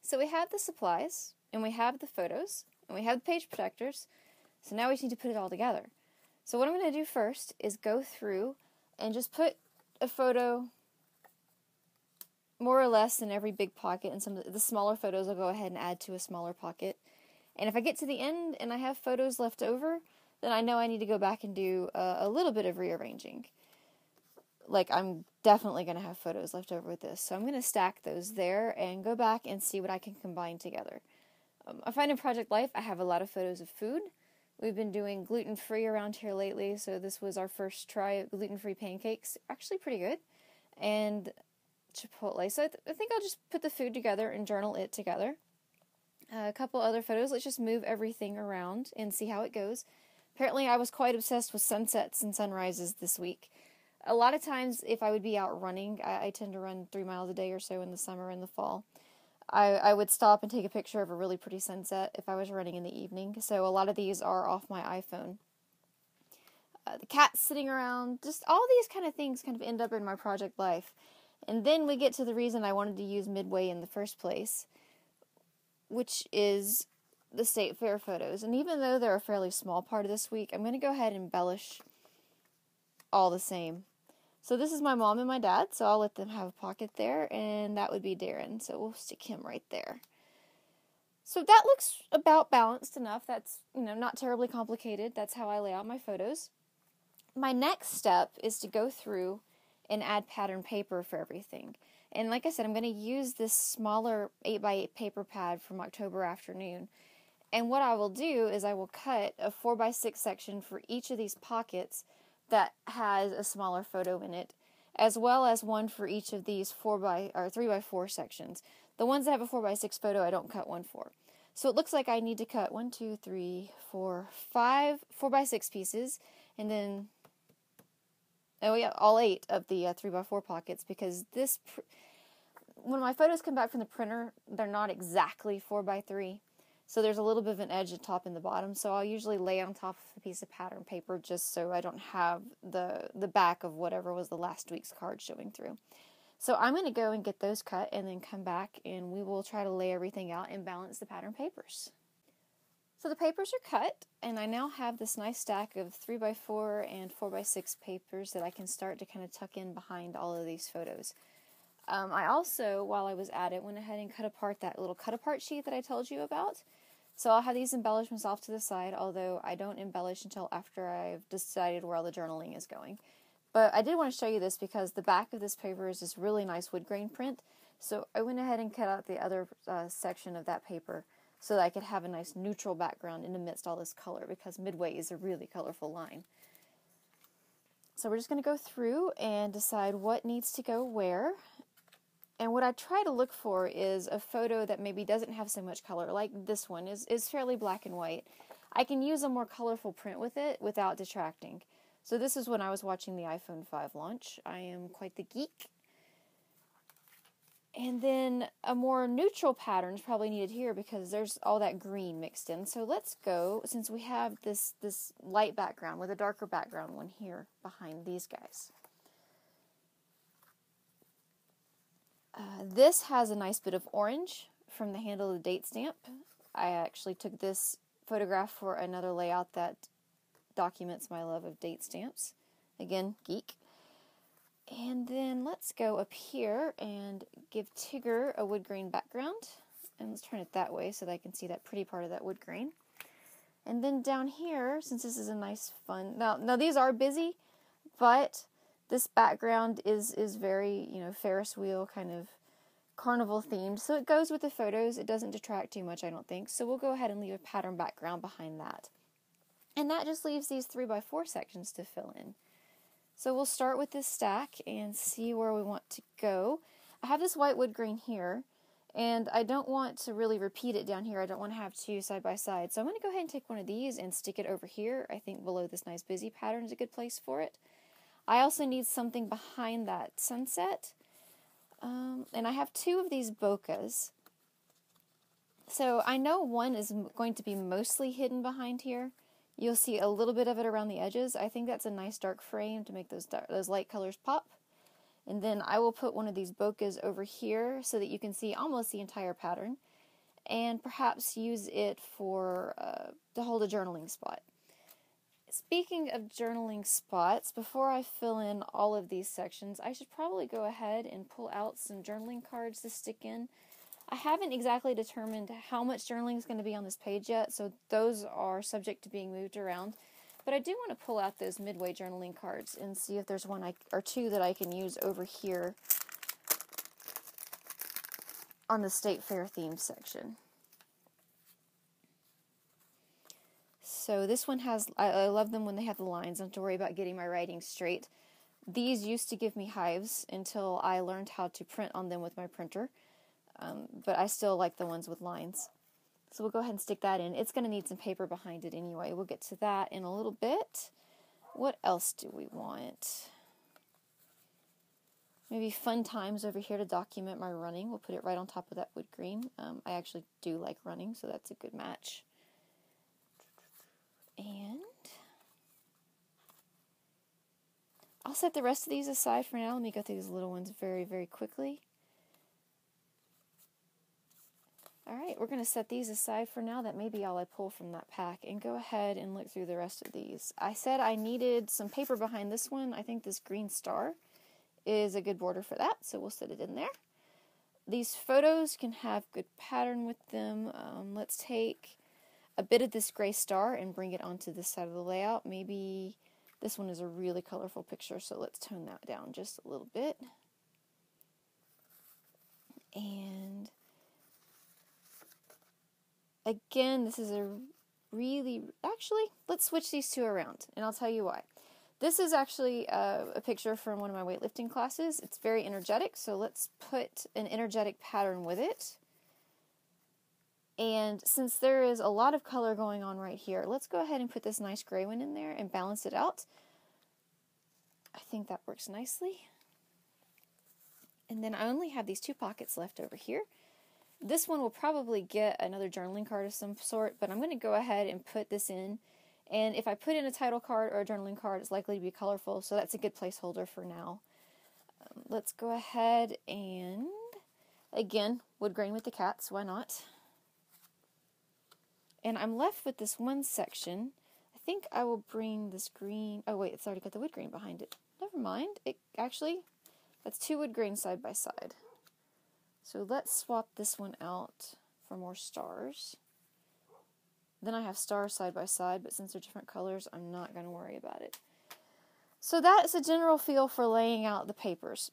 So we have the supplies, and we have the photos, and we have the page protectors, so now we just need to put it all together. So what I'm going to do first is go through and just put a photo more or less in every big pocket, and some of the smaller photos I'll go ahead and add to a smaller pocket. And if I get to the end and I have photos left over, then I know I need to go back and do a little bit of rearranging. Like, I'm definitely going to have photos left over with this, so I'm going to stack those there and go back and see what I can combine together. I find in Project Life I have a lot of photos of food. We've been doing gluten-free around here lately, so this was our first try at gluten-free pancakes. Actually pretty good. And Chipotle. So I think I'll just put the food together and journal it together. A couple other photos. Let's just move everything around and see how it goes. Apparently I was quite obsessed with sunsets and sunrises this week. A lot of times if I would be out running, I tend to run 3 miles a day or so in the summer and the fall. I would stop and take a picture of a really pretty sunset if I was running in the evening. So a lot of these are off my iPhone. The cats sitting around, just all these kind of things kind of end up in my Project Life. And then we get to the reason I wanted to use Midway in the first place, which is the State Fair photos. And even though they're a fairly small part of this week, I'm going to go ahead and embellish all the same. So this is my mom and my dad, so I'll let them have a pocket there, and that would be Darren, so we'll stick him right there. So that looks about balanced enough. That's, not terribly complicated. That's how I lay out my photos. My next step is to go through and add pattern paper for everything. And like I said, I'm going to use this smaller 8x8 paper pad from October afternoon. And what I will do is I will cut a 4x6 section for each of these pockets that has a smaller photo in it, as well as one for each of these 3x4 sections. The ones that have a 4x6 photo, I don't cut one for. So it looks like I need to cut 1, 2, 3, 4, 5 4x6 pieces, and then all 8 of the 3x4 pockets, because when my photos come back from the printer, they're not exactly 4x3. So there's a little bit of an edge at the top and the bottom, so I'll usually lay on top of a piece of pattern paper just so I don't have the back of whatever was the last week's card showing through. So I'm going to go and get those cut and then come back and we will try to lay everything out and balance the pattern papers. So the papers are cut, and I now have this nice stack of 3x4 and 4x6 papers that I can start to kind of tuck in behind all of these photos. I also, while I was at it, went ahead and cut apart that little cut-apart sheet that I told you about. So I'll have these embellishments off to the side, although I don't embellish until after I've decided where all the journaling is going. But I did want to show you this because the back of this paper is this really nice wood grain print. So I went ahead and cut out the other section of that paper so that I could have a nice neutral background in amidst all this color, because Midway is a really colorful line. So we're just going to go through and decide what needs to go where. And what I try to look for is a photo that maybe doesn't have so much color, like this one is fairly black and white. I can use a more colorful print with it without detracting. So this is when I was watching the iPhone 5 launch. I am quite the geek. And then a more neutral pattern is probably needed here because there's all that green mixed in. So let's go, since we have this light background with a darker background one here behind these guys. This has a nice bit of orange from the handle of the date stamp. I actually took this photograph for another layout that documents my love of date stamps. Again, geek. And then let's go up here and give Tigger a wood grain background. And let's turn it that way so that I can see that pretty part of that wood grain. And then down here, since this is a nice fun... Now these are busy, but this background is very, Ferris wheel kind of carnival themed. So it goes with the photos. It doesn't detract too much, I don't think. So we'll go ahead and leave a pattern background behind that. And that just leaves these 3x4 sections to fill in. So we'll start with this stack and see where we want to go. I have this white wood grain here, and I don't want to really repeat it down here. I don't want to have two side by side. So I'm going to go ahead and take one of these and stick it over here. I think below this nice busy pattern is a good place for it. I also need something behind that sunset. And I have 2 of these bokehs. So I know one is going to be mostly hidden behind here. You'll see a little bit of it around the edges. I think that's a nice dark frame to make those light colors pop. And then I will put one of these bokehs over here so that you can see almost the entire pattern. and perhaps use it for to hold a journaling spot. Speaking of journaling spots, before I fill in all of these sections, I should probably go ahead and pull out some journaling cards to stick in. I haven't exactly determined how much journaling is going to be on this page yet, so those are subject to being moved around. But I do want to pull out those midway journaling cards and see if there's one or two that I can use over here on the State Fair theme section. So this one has, I love them when they have the lines. I don't have to worry about getting my writing straight. These used to give me hives until I learned how to print on them with my printer. But I still like the ones with lines. So we'll go ahead and stick that in. It's going to need some paper behind it anyway. We'll get to that in a little bit. What else do we want? Maybe fun times over here to document my running. We'll put it right on top of that wood green. I actually do like running, so that's a good match. And I'll set the rest of these aside for now. Let me go through these little ones very, very quickly. Alright, we're going to set these aside for now. That may be all I pull from that pack, and go ahead and look through the rest of these. I said I needed some paper behind this one. I think this green star is a good border for that, so we'll set it in there. These photos can have good pattern with them. Let's take a bit of this gray star and bring it onto this side of the layout. Maybe this one is a really colorful picture, so let's tone that down just a little bit. And again, this is actually, let's switch these two around, and I'll tell you why. This is actually a picture from one of my weightlifting classes. It's very energetic, so let's put an energetic pattern with it. And since there is a lot of color going on right here, let's go ahead and put this nice gray one in there and balance it out. I think that works nicely. And then I only have these two pockets left over here. This one will probably get another journaling card of some sort, but I'm going to go ahead and put this in. And if I put in a title card or a journaling card, it's likely to be colorful, so that's a good placeholder for now. Let's go ahead and, again, wood grain with the cats, why not? And I'm left with this one section. I think I will bring this green, oh wait, it's already got the wood grain behind it. Never mind, that's two wood grains side by side. So let's swap this one out for more stars. Then I have stars side by side, but since they're different colors, I'm not going to worry about it. So that's a general feel for laying out the papers.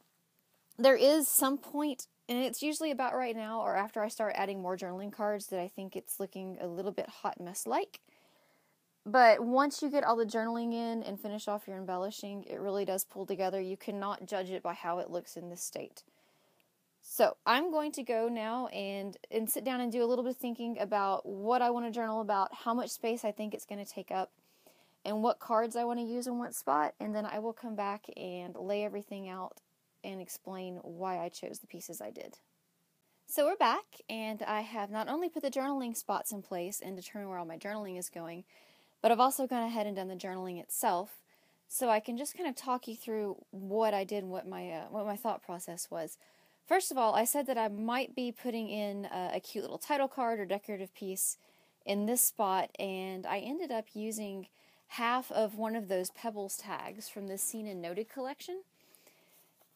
There is some point, and it's usually about right now or after I start adding more journaling cards, that I think it's looking a little bit hot mess-like. But once you get all the journaling in and finish off your embellishing, it really does pull together. You cannot judge it by how it looks in this state. So I'm going to go now and sit down and do a little bit of thinking about what I want to journal about, how much space I think it's going to take up, and what cards I want to use in what spot, and then I will come back and lay everything out and explain why I chose the pieces I did. So we're back, and I have not only put the journaling spots in place and determined where all my journaling is going, but I've also gone ahead and done the journaling itself, so I can just kind of talk you through what I did and what my thought process was. First of all, I said that I might be putting in a cute little title card or decorative piece in this spot, and I ended up using half of one of those Pebbles tags from the Seen and Noted collection,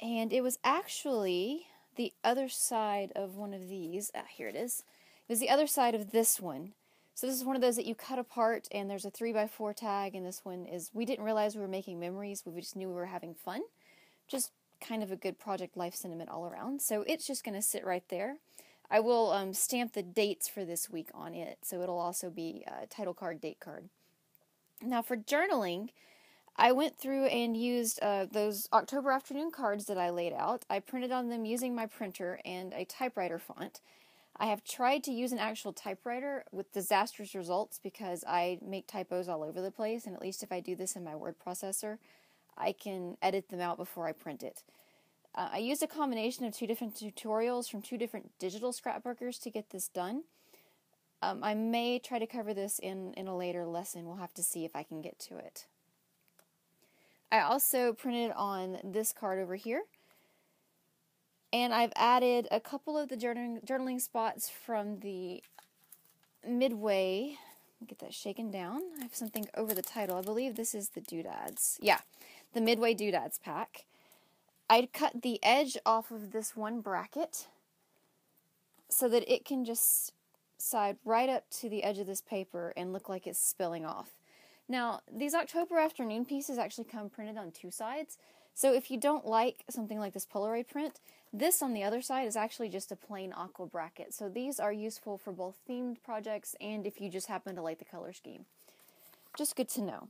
and it was actually the other side of one of these. Here it is. It was the other side of this one. So this is one of those that you cut apart, and there's a 3x4 tag, and this one is, we didn't realize we were making memories, we just knew we were having fun. Just kind of a good project life sentiment all around. So it's just going to sit right there. I will stamp the dates for this week on it, so it'll also be a title card, date card. Now for journaling, I went through and used those October afternoon cards that I laid out. I printed on them using my printer and a typewriter font. I have tried to use an actual typewriter with disastrous results because I make typos all over the place, and at least if I do this in my word processor, I can edit them out before I print it. I used a combination of two different tutorials from two different digital scrapbookers to get this done. I may try to cover this in a later lesson. We'll have to see if I can get to it. I also printed on this card over here. And I've added a couple of the journaling spots from the Midway. Get that shaken down. I have something over the title. I believe this is the Doodads. Yeah, the Midway Doodads pack. I cut the edge off of this one bracket so that it can just side right up to the edge of this paper and look like it's spilling off. Now, these October afternoon pieces actually come printed on two sides, so if you don't like something like this Polaroid print, this on the other side is actually just a plain aqua bracket. So these are useful for both themed projects and if you just happen to like the color scheme. Just good to know.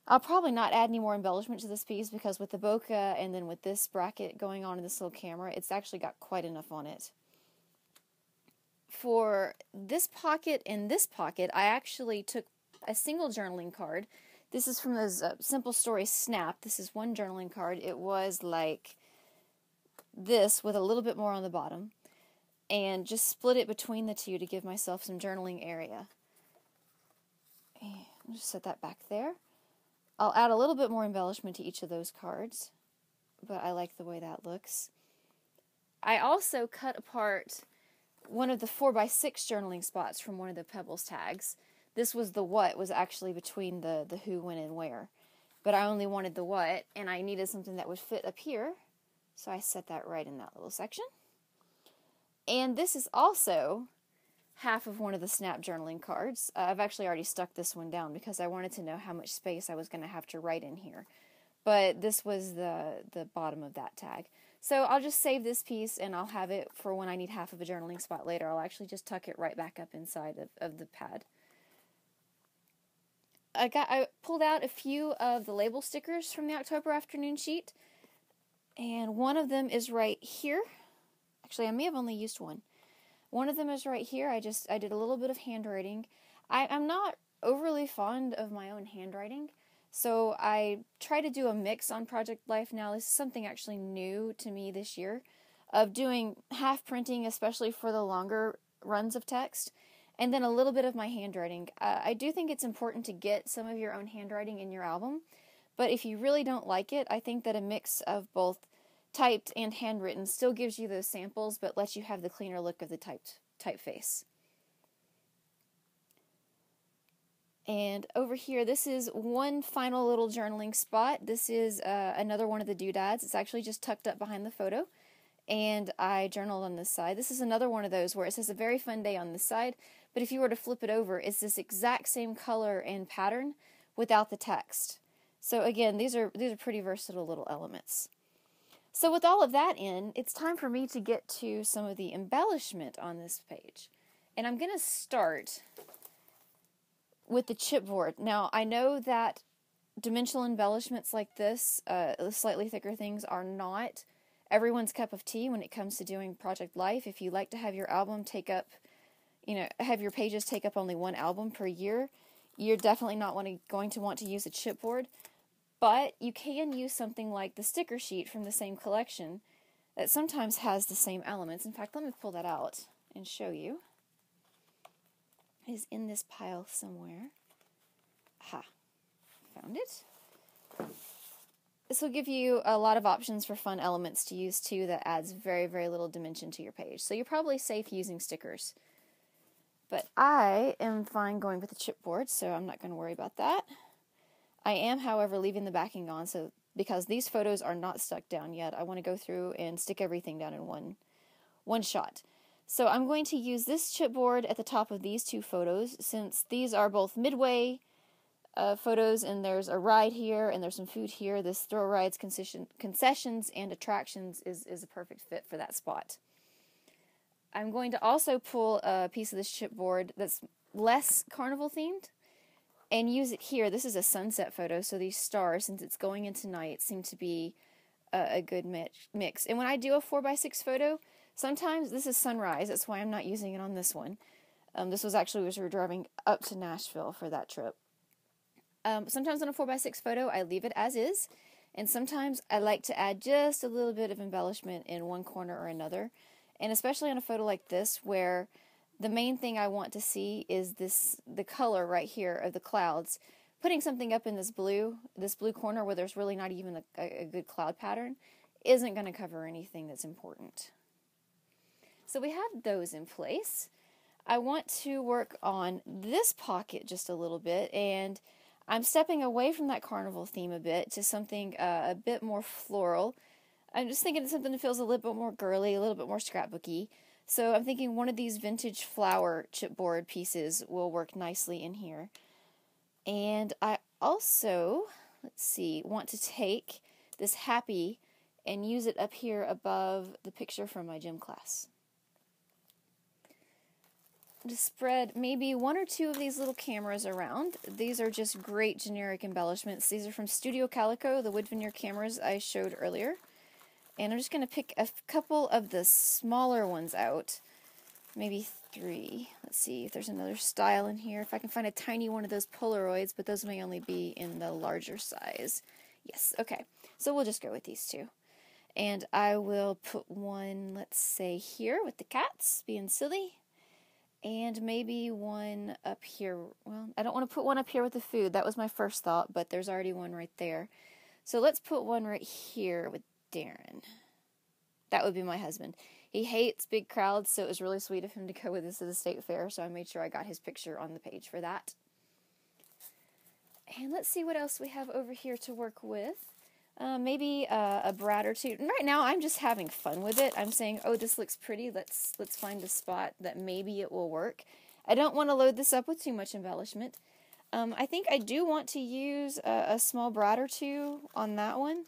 I'll probably not add any more embellishment to this piece because with the bokeh and then with this bracket going on in this little camera, it's actually got quite enough on it. For this pocket and this pocket, I actually took a single journaling card. This is from those Simple Stories Snap. This is one journaling card. It was like this with a little bit more on the bottom. And just split it between the two to give myself some journaling area. And just set that back there. I'll add a little bit more embellishment to each of those cards, but I like the way that looks. I also cut apart one of the 4x6 journaling spots from one of the Pebbles tags. This was the what was actually between the who, when, and where. But I only wanted the what, and I needed something that would fit up here, so I set that right in that little section. And this is also half of one of the Snap journaling cards. I've actually already stuck this one down because I wanted to know how much space I was going to have to write in here. But this was the bottom of that tag. So I'll just save this piece and I'll have it for when I need half of a journaling spot later. I'll actually just tuck it right back up inside of the pad. I pulled out a few of the label stickers from the October afternoon sheet. And one of them is right here. Actually, I may have only used one. One of them is right here. I did a little bit of handwriting. I'm not overly fond of my own handwriting, so I try to do a mix on Project Life now. This is something actually new to me this year, of doing half printing, especially for the longer runs of text, and then a little bit of my handwriting. I do think it's important to get some of your own handwriting in your album, but if you really don't like it, I think that a mix of both typed and handwritten still gives you those samples, but lets you have the cleaner look of the typeface. And over here, this is one final little journaling spot. This is another one of the doodads. It's actually just tucked up behind the photo, and I journaled on this side. This is another one of those where it says a very fun day on this side, but if you were to flip it over, it's this exact same color and pattern without the text. So again, these are pretty versatile little elements. So with all of that in, it's time for me to get to some of the embellishment on this page. And I'm going to start with the chipboard. Now, I know that dimensional embellishments like this, slightly thicker things, are not everyone's cup of tea when it comes to doing Project Life. If you like to have your album take up, have your pages take up only one album per year, you're definitely not going to want to use a chipboard. But you can use something like the sticker sheet from the same collection that sometimes has the same elements. In fact, let me pull that out and show you. It is in this pile somewhere. Aha, found it. This will give you a lot of options for fun elements to use too that adds very, very little dimension to your page. So you're probably safe using stickers. But I am fine going with the chipboard, so I'm not going to worry about that. I am, however, leaving the backing on, so because these photos are not stuck down yet, I want to go through and stick everything down in one shot. So I'm going to use this chipboard at the top of these two photos, since these are both Midway photos, and there's a ride here, and there's some food here. This thrill rides, concessions, and attractions is a perfect fit for that spot. I'm going to also pull a piece of this chipboard that's less carnival themed, and use it here. This is a sunset photo, so these stars, since it's going into night, seem to be a good mix. And when I do a 4x6 photo, sometimes this is sunrise. That's why I'm not using it on this one. This was actually as we were driving up to Nashville for that trip. Sometimes on a 4x6 photo, I leave it as is, and sometimes I like to add just a little bit of embellishment in one corner or another, and especially on a photo like this, where the main thing I want to see is the color right here of the clouds. Putting something up in this blue corner where there's really not even a good cloud pattern isn't going to cover anything that's important. So we have those in place. I want to work on this pocket just a little bit, and I'm stepping away from that carnival theme a bit to something a bit more floral. I'm just thinking of something that feels a little bit more girly, a little bit more scrapbooky. So I'm thinking one of these vintage flower chipboard pieces will work nicely in here. And I also, let's see, want to take this happy and use it up here above the picture from my gym class. To spread maybe one or two of these little cameras around. These are just great generic embellishments. These are from Studio Calico, the wood veneer cameras I showed earlier. And I'm just going to pick a couple of the smaller ones out. Maybe 3. Let's see if there's another style in here. If I can find a tiny one of those Polaroids, but those may only be in the larger size. Yes, okay. So we'll just go with these 2. And I will put one, let's say, here with the cats, being silly. And maybe one up here. Well, I don't want to put one up here with the food. That was my first thought, but there's already one right there. So let's put one right here with Darren. That would be my husband. He hates big crowds, so it was really sweet of him to go with us to the state fair, so I made sure I got his picture on the page for that. And let's see what else we have over here to work with. Maybe a brad or two. And right now, I'm just having fun with it. I'm saying, oh, this looks pretty. Let's find a spot that maybe it will work. I don't want to load this up with too much embellishment. I think I do want to use a small brad or two on that one.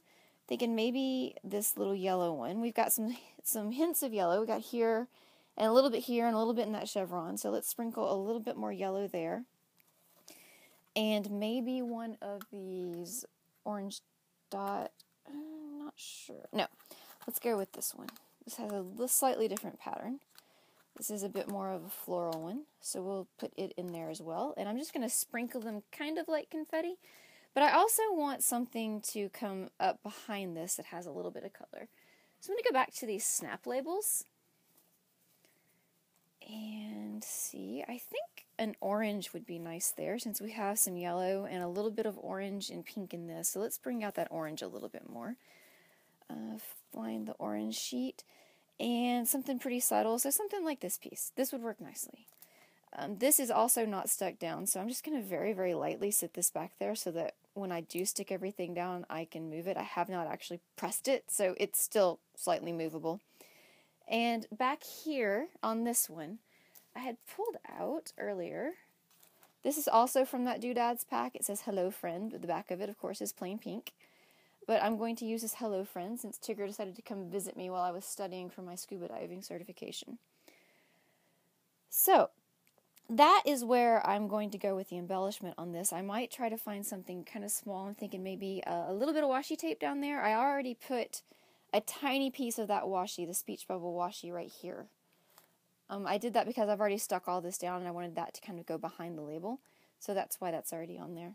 Thinking maybe this little yellow one. We've got some hints of yellow. We got here, and a little bit here, and a little bit in that chevron. So let's sprinkle a little bit more yellow there. And maybe one of these orange dot, I'm not sure. No, let's go with this one. This has a slightly different pattern. This is a bit more of a floral one, so we'll put it in there as well. And I'm just going to sprinkle them kind of like confetti, but I also want something to come up behind this that has a little bit of color. So I'm going to go back to these snap labels and see, I think an orange would be nice there since we have some yellow and a little bit of orange and pink in this. So let's bring out that orange a little bit more. Find the orange sheet and something pretty subtle. So something like this piece. This would work nicely. This is also not stuck down, so I'm just going to very, very lightly sit this back there so that when I do stick everything down, I can move it. I have not actually pressed it, so it's still slightly movable. And back here on this one, I had pulled out earlier. This is also from that Doodads pack. It says Hello Friend, but the back of it, of course, is plain pink. But I'm going to use this Hello Friend since Tigger decided to come visit me while I was studying for my scuba diving certification. So, that is where I'm going to go with the embellishment on this. I might try to find something kind of small. I'm thinking maybe a little bit of washi tape down there. I already put a tiny piece of that washi, the speech bubble washi, right here. I did that because I've already stuck all this down and I wanted that to kind of go behind the label. So that's why that's already on there.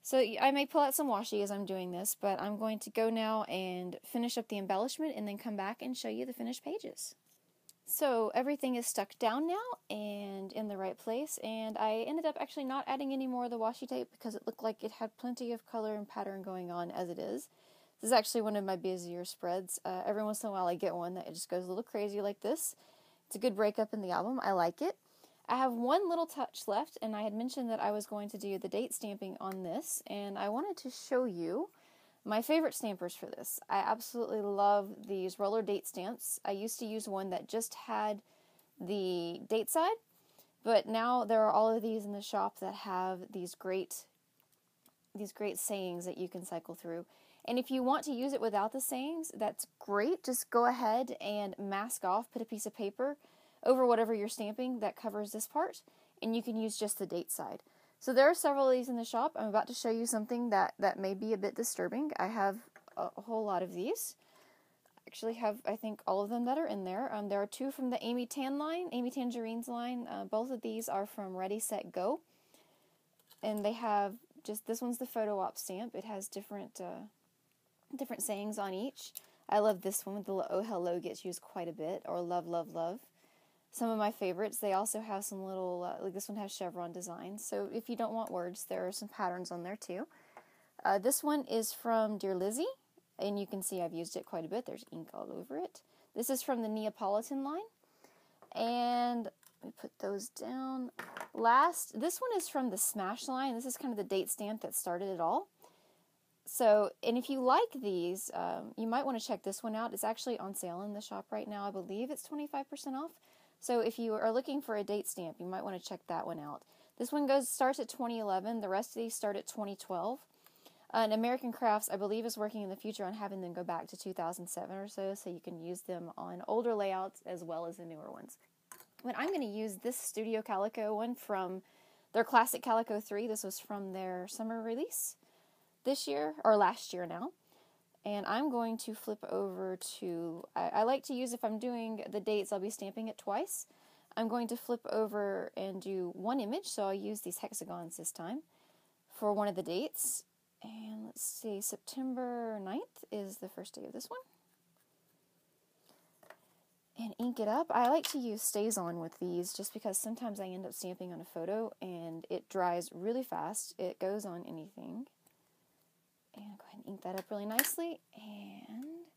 So I may pull out some washi as I'm doing this, but I'm going to go now and finish up the embellishment and then come back and show you the finished pages. So everything is stuck down now and in the right place, and I ended up actually not adding any more of the washi tape because it looked like it had plenty of color and pattern going on as it is. This is actually one of my busier spreads. Every once in a while I get one that just goes a little crazy like this. It's a good breakup in the album. I like it. I have one little touch left, and I had mentioned that I was going to do the date stamping on this, and I wanted to show you my favorite stampers for this. I absolutely love these roller date stamps. I used to use one that just had the date side, but now there are all of these in the shop that have these great sayings that you can cycle through. And if you want to use it without the sayings, that's great. Just go ahead and mask off, put a piece of paper over whatever you're stamping that covers this part, and you can use just the date side. So there are several of these in the shop. I'm about to show you something that may be a bit disturbing. I have a whole lot of these. I actually have, I think, all of them that are in there. There are two from the Amy Tangerine's line. Both of these are from Ready, Set, Go. And they have just, this one's the photo op stamp. It has different sayings on each. I love this one with the oh hello gets used quite a bit, or love, love, love. Some of my favorites, they also have some little, like this one has chevron designs, so if you don't want words, there are some patterns on there too. This one is from Dear Lizzie, and you can see I've used it quite a bit. There's ink all over it. This is from the Neapolitan line, and let me put those down. Last, this one is from the Smash line. This is kind of the date stamp that started it all. So, and if you like these, you might want to check this one out. It's actually on sale in the shop right now. I believe it's 25% off. So if you are looking for a date stamp, you might want to check that one out. This one starts at 2011. The rest of these start at 2012. And American Crafts, I believe, is working in the future on having them go back to 2007 or so you can use them on older layouts as well as the newer ones. But I'm going to use this Studio Calico one from their Classic Calico 3. This was from their summer release this year, or last year now. And I'm going to flip over to, I like to use, if I'm doing the dates, I'll be stamping it twice. I'm going to flip over and do one image, so I'll use these hexagons this time for one of the dates. And let's see, September 9th is the first day of this one. And ink it up. I like to use StazOn with these just because sometimes I end up stamping on a photo and it dries really fast. It goes on anything. And go ahead and ink that up really nicely and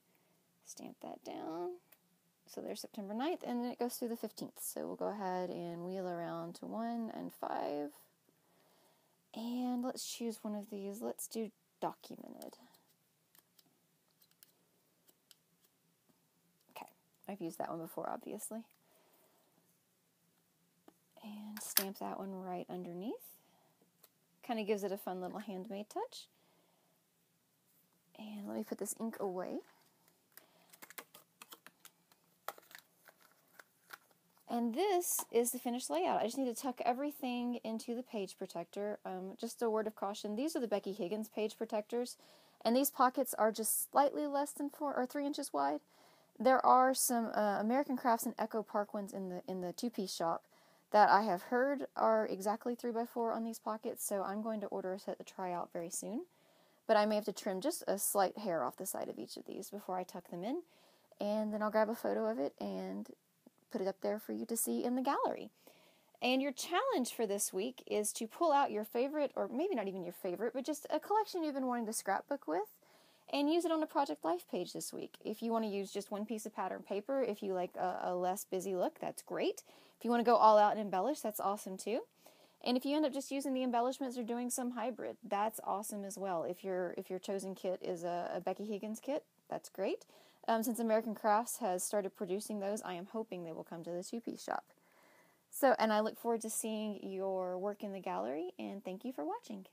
stamp that down. So there's September 9th, and then it goes through the 15th. So we'll go ahead and wheel around to 1 and 5. And let's choose one of these. Let's do documented. Okay, I've used that one before, obviously. And stamp that one right underneath. Kind of gives it a fun little handmade touch. And let me put this ink away. And this is the finished layout. I just need to tuck everything into the page protector. Just a word of caution, these are the Becky Higgins page protectors, and these pockets are just slightly less than 4 or 3 inches wide. There are some American Crafts and Echo Park ones in the two-piece shop that I have heard are exactly 3x4 on these pockets, so I'm going to order a set to try out very soon. But I may have to trim just a slight hair off the side of each of these before I tuck them in, and then I'll grab a photo of it and put it up there for you to see in the gallery. And your challenge for this week is to pull out your favorite, or maybe not even your favorite, but just a collection you've been wanting to scrapbook with, and use it on a Project Life page this week. If you want to use just one piece of pattern paper, if you like a less busy look, that's great. If you want to go all out and embellish, that's awesome too. And if you end up just using the embellishments or doing some hybrid, that's awesome as well. If your chosen kit is a Becky Higgins kit, that's great. Since American Crafts has started producing those, I am hoping they will come to the two-piece shop. So, and I look forward to seeing your work in the gallery, and thank you for watching.